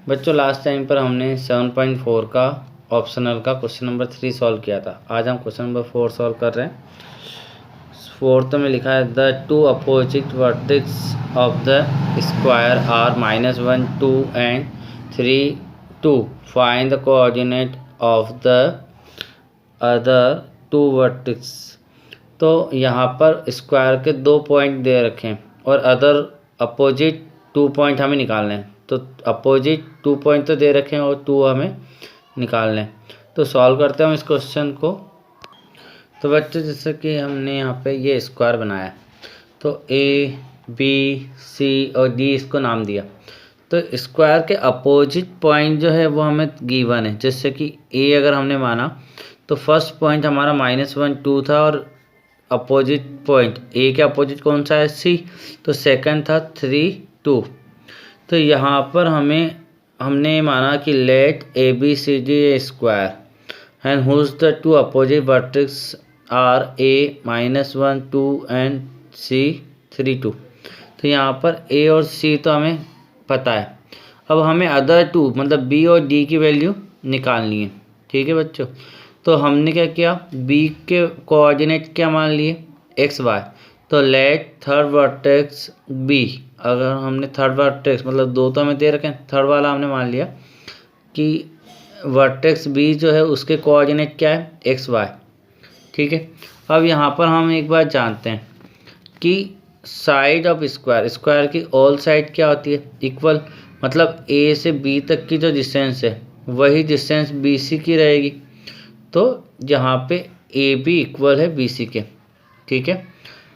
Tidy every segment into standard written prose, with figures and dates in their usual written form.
बच्चों last time पर हमने 7.4 का ऑप्शनल का क्वेश्चन नंबर 3 सॉल्व किया था। आज हम क्वेश्चन नंबर 4 सॉल्व कर रहे हैं। फोर्थ में लिखा है the two opposite vertex of the square are -1 2 and 3 2 find the coordinate of the other two vertex. तो यहाँ पर स्क्वायर के 2 पॉइंट दे रखे हैं और अदर अपोजिट 2 पॉइंट हमें निकालने हैं। तो अपोजिट 2 पॉइंट तो दे रखे हैं और 2 हमें निकालने हैं। तो सॉल्व करते हैं हम इस क्वेश्चन को। तो बच्चों जैसे कि हमने यहाँ पे ये स्क्वायर बनाया, तो ए बी सी और डी इसको नाम दिया। तो स्क्वायर के अपोजिट पॉइंट जो है वो हमें गिवन है। जैसे कि ए अगर हमने माना तो फर्स्ट पॉइंट हमारा -1 2 था और अपोजिट पॉइंट ए के अपोजिट कौन सा है सी, तो सेकंड था 3 2। तो यहाँ पर हमने माना कि let A B C D a square and whose the two opposite vertex are A -1 2 and C 3 2। तो यहाँ पर ए और सी तो हमें पता है। अब हमें अदर टू मतलब बी और डी की वैल्यू निकालनी है। ठीक है बच्चों, तो हमने क्या किया, बी के कोऑर्डिनेट क्या मान लिए एक्स वाई। तो लेट थर्ड वर्टेक्स बी, अगर हमने थर्ड वर्टेक्स मतलब 2 तो हमें दे रखे हैं, थर्ड वाला हमने मान लिया कि वर्टेक्स बी जो है उसके कोऑर्डिनेट क्या है एक्स वाई। ठीक है, अब यहाँ पर हम एक बात जानते हैं कि साइड ऑफ स्क्वायर की ऑल साइड क्या होती है इक्वल। मतलब ए से बी तक की जो डिस्टेंस है वही डिस्टेंस बी सी की रहेगी। तो यहाँ पे ए बी इक्वल है बी सी के। ठीक है,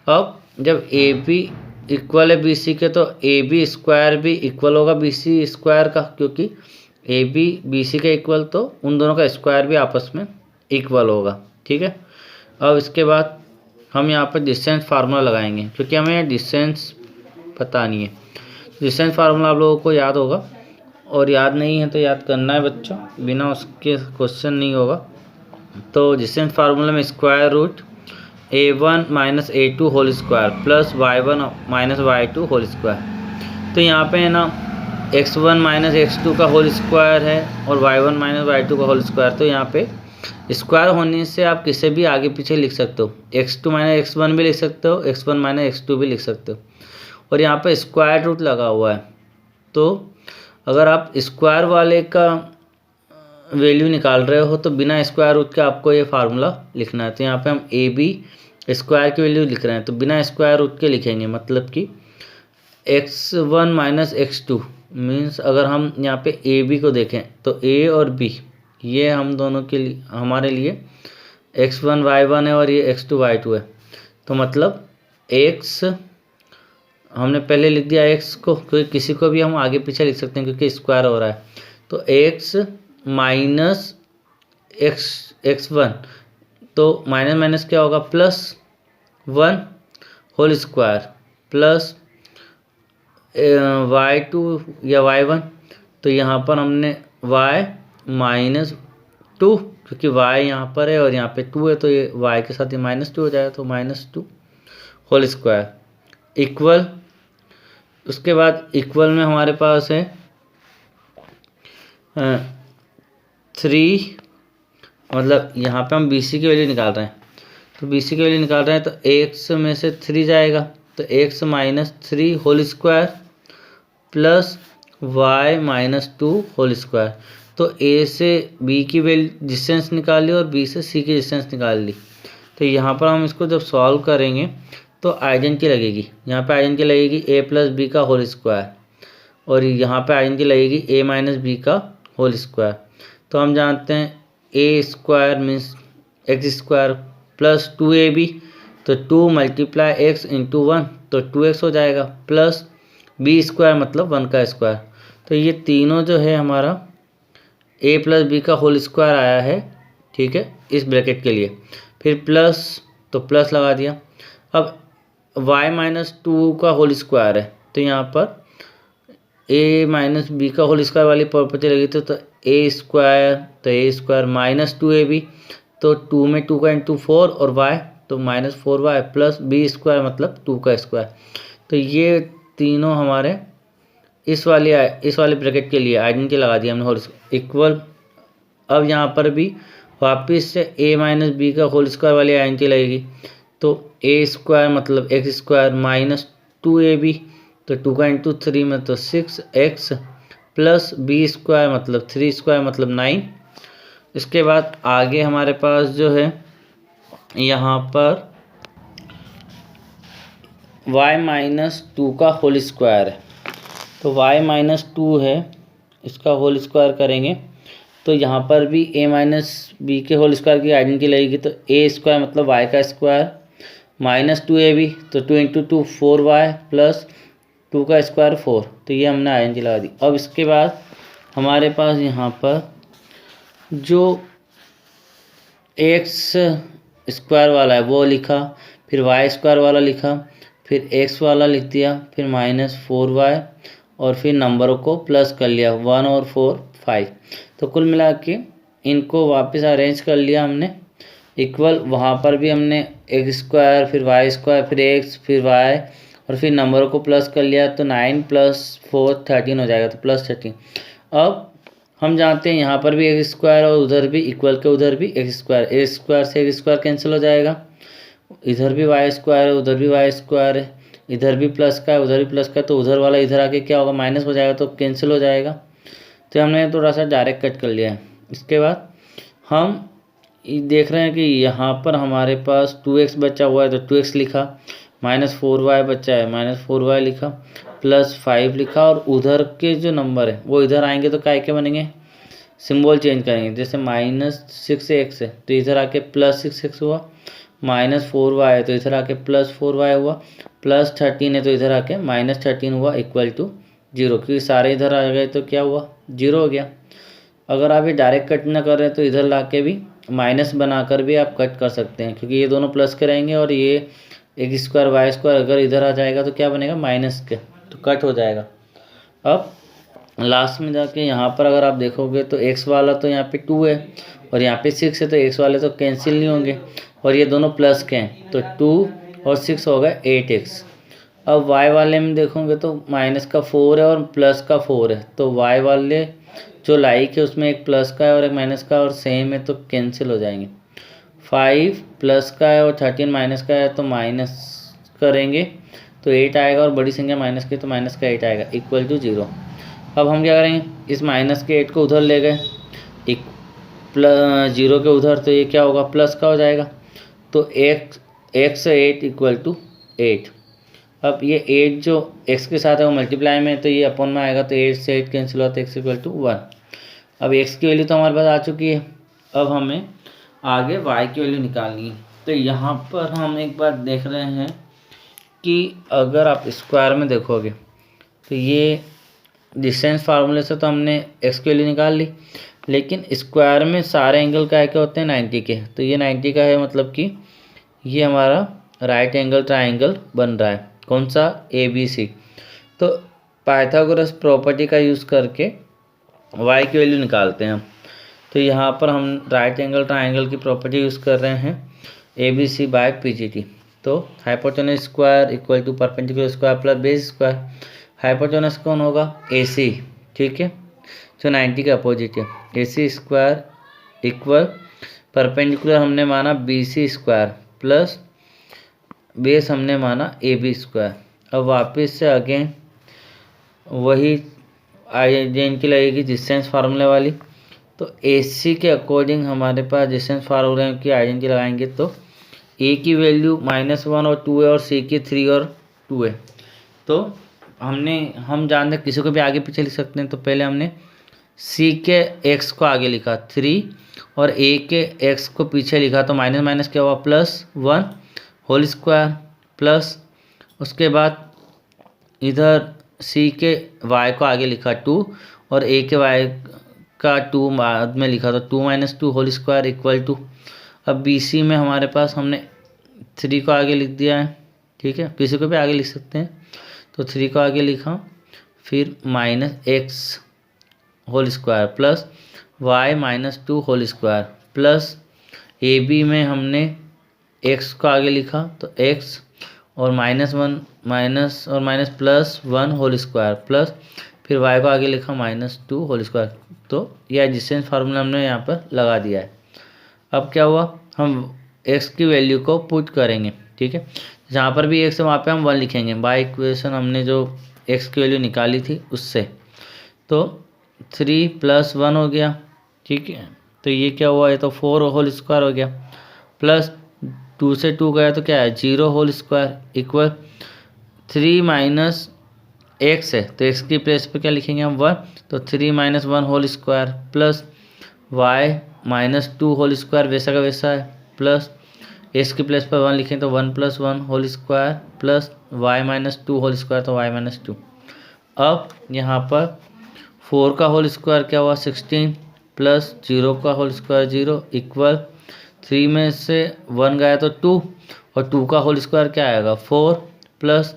अब जब ए बी इक्वल है बी सी के तो ए बी स्क्वायर भी इक्वल होगा बी सी स्क्वायर का, क्योंकि ए बी सी का इक्वल तो उन दोनों का स्क्वायर भी आपस में इक्वल होगा। ठीक है, अब इसके बाद हम यहाँ पर डिस्टेंस फार्मूला लगाएंगे, क्योंकि हमें डिस्टेंस पता नहीं है। डिस्टेंस फार्मूला आप लोगों को याद होगा, और याद नहीं है तो याद करना है बच्चों, बिना उसके क्वेश्चन नहीं होगा। तो डिस्टेंस फार्मूला में square root a1 - a2 whole square plus y1 - y2 whole square. तो यहाँ पे है ना x1 - x2 का होल स्क्वायर है और y1 - y2 का होल स्क्वायर। तो यहाँ पे स्क्वायर होने से आप किसे भी आगे पीछे लिख सकते हो, x2 - x1 भी लिख सकते हो, x1 - x2 भी लिख सकते हो। और यहाँ पे स्क्वायर रूट लगा हुआ है, तो अगर आप स्क्वायर वाले का वैल्यू निकाल रहे हो तो बिना स्क्वायर रूट के आपको ये फार्मूला लिखना है। तो यहाँ पे हम ए बी स्क्वायर की वैल्यू लिख रहे हैं, तो बिना स्क्वायर रूट के लिखेंगे। मतलब कि x1 - x2 मीन्स अगर हम यहाँ पे ए बी को देखें तो ए और बी ये हम दोनों के लिए हमारे लिए x1 y1 है और ये x2 y2 है। तो मतलब x हमने पहले लिख दिया x को, क्योंकि किसी को भी हम आगे पीछे लिख सकते हैं क्योंकि स्क्वायर हो रहा है। तो x माइनस x1, तो माइनस माइनस क्या होगा +1 होल स्क्वायर प्लस y2 या y1। तो यहाँ पर हमने y -2, क्योंकि y यहाँ पर है और यहाँ पे 2 है, तो ये y के साथ ये -2 हो जाएगा। तो -2 होल स्क्वायर इक्वल, उसके बाद इक्वल में हमारे पास है 3, मतलब यहाँ पे हम बी सी की वैल्यू निकाल रहे हैं। तो बी सी की वैल्यू निकाल रहे हैं तो x में से 3 जाएगा, तो x -3 whole square plus y -2 whole square. तो a से b की वैल्यू डिस्टेंस निकाल ली और b से c की डिस्टेंस निकाल ली। तो यहाँ पर हम इसको जब सॉल्व करेंगे तो आइडेन की लगेगी, यहाँ पे आइडेन की लगेगी a + b का होल स्क्वायर और यहाँ पे आइडेन की लगेगी a - b का होल स्क्वायर। तो हम जानते हैं a square means x square plus 2ab, तो 2 × x × 1 तो 2x हो जाएगा, प्लस b स्क्वायर मतलब 1 का स्क्वायर। तो ये तीनों जो है हमारा a + b का होल स्क्वायर आया है। ठीक है, इस ब्रैकेट के लिए फिर प्लस, तो प्लस लगा दिया। अब y -2 का होल स्क्वायर है, तो यहाँ पर a - b का होल स्क्वायर वाली प्रॉपर्टी लगी थी। तो a स्क्वायर, तो a स्क्वायर -2ab, तो 2 में 2 का × 4 और y तो -4y प्लस b स्क्वायर मतलब 2 का स्क्वायर। तो ये तीनों हमारे इस वाले ब्रैकेट के लिए आइडेंटिटी लगा दिया हमने होल इक्वल। अब यहाँ पर भी वापस से a माइनस बी का होल स्क्वायर वाली आइडेंटिटी लगेगी। तो a स्क्वायर मतलब एक्स स्क्वायर माइनस 2ab, तो 2 का इंटू 3 में तो 6x प्लस बी स्क्वायर मतलब 3 स्क्वायर मतलब 9। इसके बाद आगे हमारे पास जो है यहाँ पर y माइनस 2 का होल स्क्वायर है। तो y माइनस 2 है, इसका होल स्क्वायर करेंगे तो यहाँ पर भी a माइनस बी के होल स्क्वायर की आइडेंटिटी लगेगी। तो a स्क्वायर मतलब y का स्क्वायर माइनस 2ab, तो 2 इंटू 2 4y प्लस 2 का स्क्वायर 4। तो ये हमने आइडेंटिटी लगा दी। अब इसके बाद हमारे पास यहाँ पर जो x स्क्वायर वाला है वो लिखा, फिर y स्क्वायर वाला लिखा, फिर x वाला लिख दिया, फिर माइनस 4y और फिर नंबरों को प्लस कर लिया 1 और 4 5। तो कुल मिला के इनको वापस अरेंज कर लिया हमने इक्वल। वहाँ पर भी हमने x स्क्वायर फिर y स्क्वायर फिर x फिर y और फिर नंबरों को प्लस कर लिया। तो 9 प्लस 4 13 हो जाएगा, तो प्लस 13। अब हम जानते हैं यहाँ पर भी एक्स स्क्वायर और उधर भी इक्वल के उधर भी एक्स स्क्वायर से एक्स स्क्वायर कैंसिल हो जाएगा। इधर भी वाई स्क्वायर है उधर भी वाई स्क्वायर है, इधर भी प्लस का है उधर भी प्लस का है, तो उधर वाला इधर आके क्या होगा माइनस हो जाएगा, तो कैंसिल हो जाएगा। तो हमने थोड़ा सा डायरेक्ट कट कर लिया है। इसके बाद हम देख रहे हैं कि यहाँ पर हमारे पास 2x बचा हुआ है, तो 2x लिखा, माइनस 4y बचा है माइनस 4y लिखा, प्लस 5 लिखा, और उधर के जो नंबर है वो इधर आएंगे तो काय के बनेंगे, सिंबल चेंज करेंगे। जैसे माइनस 6x है तो इधर आके प्लस 6x हुआ, माइनस 4y है तो इधर आके प्लस 4y हुआ, प्लस 13 है तो इधर आके माइनस 13 हुआ इक्वल टू 0, क्योंकि सारे इधर आ गए तो क्या हुआ 0 हो गया। अगर आप ये डायरेक्ट कट ना कर रहे तो इधर ला के भी माइनस बनाकर भी आप कट कर सकते हैं, क्योंकि ये दोनों प्लस के रहेंगे और ये एक्स स्क्वायर वाई स्क्वायर अगर इधर आ जाएगा तो क्या बनेगा माइनस के, तो कट हो जाएगा। अब लास्ट में जाके यहाँ पर अगर आप देखोगे तो x वाला तो यहाँ पे 2 है और यहाँ पे 6 है, तो x वाले तो कैंसिल नहीं होंगे और ये दोनों प्लस के हैं, तो 2 और 6 हो गए 8x। अब y वाले में देखोगे तो माइनस का 4 है और प्लस का 4 है, तो y वाले जो लाइक है उसमें एक प्लस का है और एक माइनस का और सेम है तो कैंसिल हो जाएंगे। 5 प्लस का है और 13 माइनस का है तो माइनस करेंगे तो 8 आएगा, और बड़ी संख्या माइनस की तो माइनस का 8 आएगा इक्वल टू 0। अब हम क्या करेंगे, इस माइनस के 8 को उधर ले गए एक प्लस 0 के उधर, तो ये क्या होगा प्लस का हो जाएगा, तो x 8 इक्वल टू 8। अब ये 8 जो x के साथ है वो मल्टीप्लाई में है तो ये अपन में आएगा, तो 8 से 8 कैंसिल होता है x इक्वल टू 1। अब x की वैल्यू तो हमारे पास आ चुकी है, अब हमें आगे y की वैल्यू निकालनी है। तो यहाँ पर हम एक बार देख रहे हैं कि अगर आप स्क्वायर में देखोगे तो ये डिस्टेंस फार्मूले से तो हमने x की वैल्यू निकाल ली, लेकिन स्क्वायर में सारे एंगल क्या होते हैं 90 के, तो ये 90 का है, मतलब कि ये हमारा राइट एंगल ट्राइंगल बन रहा है, कौन सा ABC। तो पाइथागोरस प्रॉपर्टी का यूज़ करके y की वैल्यू निकालते हैं हम। तो यहाँ पर हम राइट एंगल ट्राइंगल की प्रॉपर्टी यूज़ कर रहे हैं ABC बाय PGT। तो hypotenuse square equal to perpendicular square plus base square. Hypotenuse कौन होगा AC, ठीक है, जो 90 का अपोजिट है। AC स्क्वायर इक्वल परपेंडिकुलर हमने माना BC स्क्वायर प्लस बेस हमने माना AB स्क्वायर। अब वापस से अगेन वही आइडेंटिटी लगेगी डिस्टेंस फार्मूले वाली, तो AC के अकॉर्डिंग हमारे पास डिस्टेंस फार्मूले की आइडेंटिटी लगाएंगे तो A की वैल्यू -1 और 2 है और C की 3 और 2 है। तो हम जानते हैं किसी को भी आगे पीछे लिख सकते हैं, तो पहले हमने C के x को आगे लिखा 3 और A के x को पीछे लिखा, तो माइनस माइनस क्या हुआ +1 होल स्क्वायर प्लस उसके बाद इधर C के y को आगे लिखा 2 और A के y का 2 बाद में लिखा, तो 2 - 2 होल स्क्वायर इक्वल टू, अब BC में हमारे पास हमने 3 को आगे लिख दिया है, ठीक है, BC को भी आगे लिख सकते हैं, तो 3 को आगे लिखा, फिर -x whole square plus y -2 whole square plus AB में हमने x को आगे लिखा तो x और -1 माइनस और माइनस +1 होल स्क्वायर प्लस फिर y को आगे लिखा -2 होल स्क्वायर। तो यह एडजेसेंट फार्मूला हमने यहाँ पर लगा दिया है। अब क्या हुआ, हम x की वैल्यू को पुट करेंगे, ठीक है। जहाँ पर भी x है वहाँ पे हम 1 लिखेंगे, बाय इक्वेशन हमने जो x की वैल्यू निकाली थी उससे। तो 3 + 1 हो गया, ठीक है। तो ये क्या हुआ, ये तो 4 होल स्क्वायर हो गया, प्लस 2 से 2 गया तो क्या है 0 होल स्क्वायर इक्वल 3 - x है तो x की प्लेस पे क्या लिखेंगे हम 1, तो 3 - 1 whole square plus y -2 whole square वैसा का वैसा है, प्लस x की प्लेस पर 1 लिखें तो 1 + 1 whole square plus y -2 whole square तो y -2। अब यहाँ पर 4 का होल स्क्वायर क्या हुआ 16 प्लस 0 का होल स्क्वायर 0 इक्वल 3 में से 1 गया तो 2 और 2 का होल स्क्वायर क्या आएगा 4 प्लस,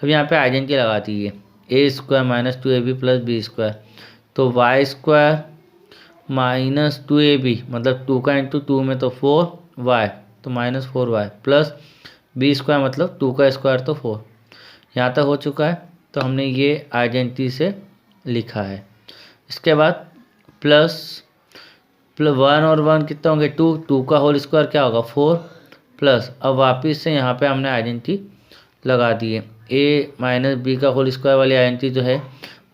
अब यहाँ पे आइडेंटिटी लगा दीजिए a² - 2ab + b², तो y² - 2ab मतलब 2 का इंटू 2 में तो 4y तो -4y प्लस b² मतलब 2 का स्क्वायर तो 4। यहाँ तक हो चुका है, तो हमने ये आइडेंटिटी से लिखा है। इसके बाद प्लस 1 और 1 कितना होंगे 2 का होल स्क्वायर क्या होगा 4 प्लस, अब वापिस से यहाँ पे हमने आइडेंटिटी लगा दी है a - b का होल स्क्वायर वाली आइडेंटिटी जो है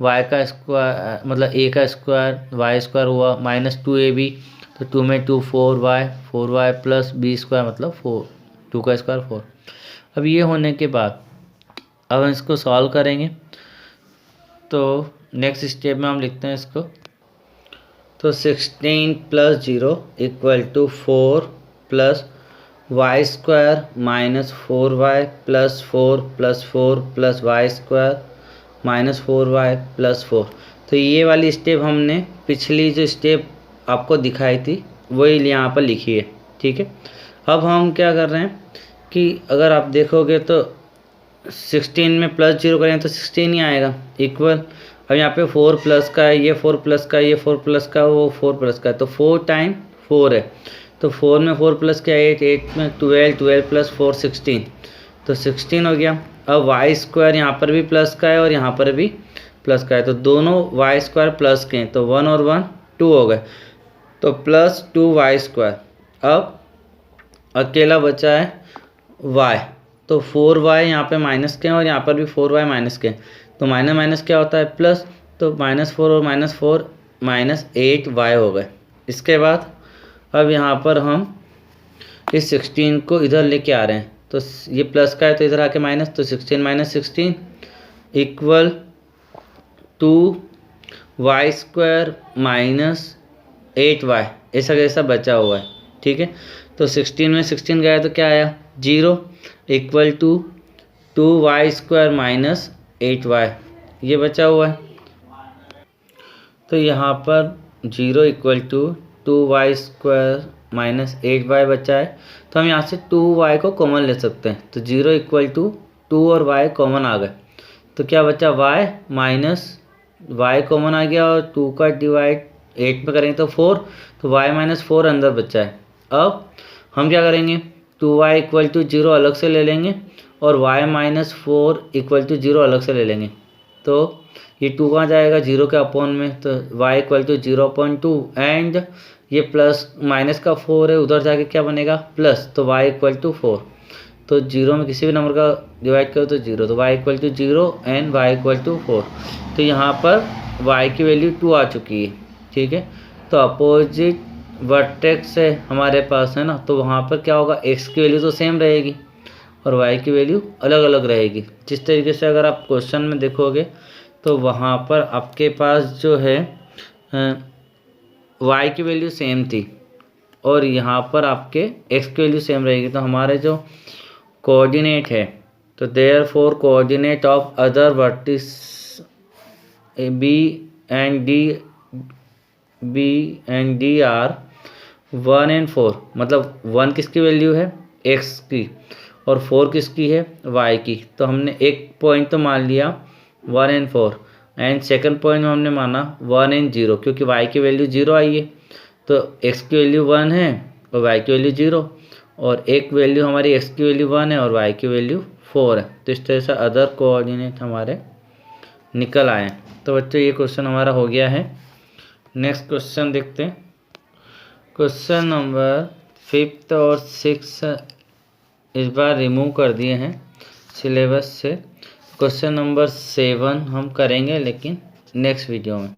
y का स्क्वायर मतलब a का स्क्वायर y² हुआ -2ab तो 2 में 2 4y प्लस b² मतलब 4 2 का स्क्वायर 4। अब ये होने के बाद अब हम इसको सॉल्व करेंगे, तो नेक्स्ट स्टेप में हम लिखते हैं इसको, तो 16 + 0 = 4 plus y² - 4y plus 4 + 4 plus y² -4y plus 4। तो ये वाली स्टेप हमने पिछली जो स्टेप आपको दिखाई थी वही यहाँ पर लिखी है, ठीक है। अब हम क्या कर रहे हैं कि अगर आप देखोगे तो 16 में +0 करें तो 16 ही आएगा इक्वल, अब यहाँ पे 4 प्लस का है, ये 4 प्लस का, ये 4 प्लस का, वो 4 प्लस का है, तो 4 × 4 है, तो 4 में 4 प्लस क्या 8, 8 में 12, 12 + 4 16, तो 16 हो गया। अब y² यहाँ पर भी प्लस का है और यहाँ पर भी प्लस का है, तो दोनों y² प्लस के हैं, तो 1 और 1 2 हो गए, तो प्लस 2y²। अब अकेला बचा है y, तो 4y यहाँ पे माइनस के हैं और यहाँ पर भी 4y माइनस के हैं, तो माइनस माइनस क्या होता है प्लस, तो -4 और -4 -8y हो गए। इसके बाद अब यहाँ पर हम इस 16 को इधर लेके आ रहे हैं, तो ये प्लस का है तो इधर आके माइनस, तो 16 - 16 इक्वल 2y² - 8y ऐसा कैसा बचा हुआ है, ठीक है। तो 16 में 16 गया तो क्या आया 0 इक्वल टू 2y² - 8y ये बचा हुआ है। तो यहाँ पर 0 इक्वल टू 2y² - 8y बचा है, तो हम यहाँ से 2y को कॉमन ले सकते हैं, तो 0 इक्वल टू 2 और y कॉमन आ गए, तो क्या बचा y माइनस y कॉमन आ गया और 2 का डिवाइड 8 में करेंगे तो 4, तो y - 4 अंदर बचा है। अब हम क्या करेंगे 2y = 0 अलग से ले लेंगे और y - 4 = 0 अलग से ले लेंगे, तो ये 2 कहाँ जाएगा 0 के अपॉन में, तो y = 0.2 एंड ये प्लस माइनस का 4 है उधर जाके क्या बनेगा प्लस, तो y = 4, तो 0 में किसी भी नंबर का डिवाइड करो तो 0, तो y = 0 एंड y = 4, तो यहाँ पर y की वैल्यू 2 आ चुकी है, ठीक है। तो अपोजिट वर्टेक्स है हमारे पास है ना, तो वहाँ पर क्या होगा x की वैल्यू तो सेम रहेगी और y की वैल्यू अलग अलग रहेगी। जिस तरीके से अगर आप क्वेश्चन में देखोगे तो वहाँ पर आपके पास जो है y की वैल्यू सेम थी और यहाँ पर आपके x की वैल्यू सेम रहेगी, तो हमारे जो कोऑर्डिनेट है, तो therefore coordinate of other vertices b and d are 1 and 4, मतलब 1 किसकी वैल्यू है x की और 4 किसकी है y की, तो हमने एक पॉइंट तो मान लिया 1 and 4 एंड सेकंड पॉइंट में हमने माना 1 and 0, क्योंकि y की वैल्यू 0 आई है, तो x की वैल्यू 1 है और y की वैल्यू 0, और एक वैल्यू हमारी x की वैल्यू 1 है और y की वैल्यू 4 है। तो इस तरह से अदर कोऑर्डिनेट हमारे निकल आए। तो बच्चों ये क्वेश्चन हमारा हो गया है। नेक्स्ट क्वेश्चन देखते हैं। क्वेश्चन नंबर 5 और 6 इस बार रिमूव कर दिए हैं सिलेबस से। क्वेश्चन नंबर 7 हम करेंगे लेकिन नेक्स्ट वीडियो में।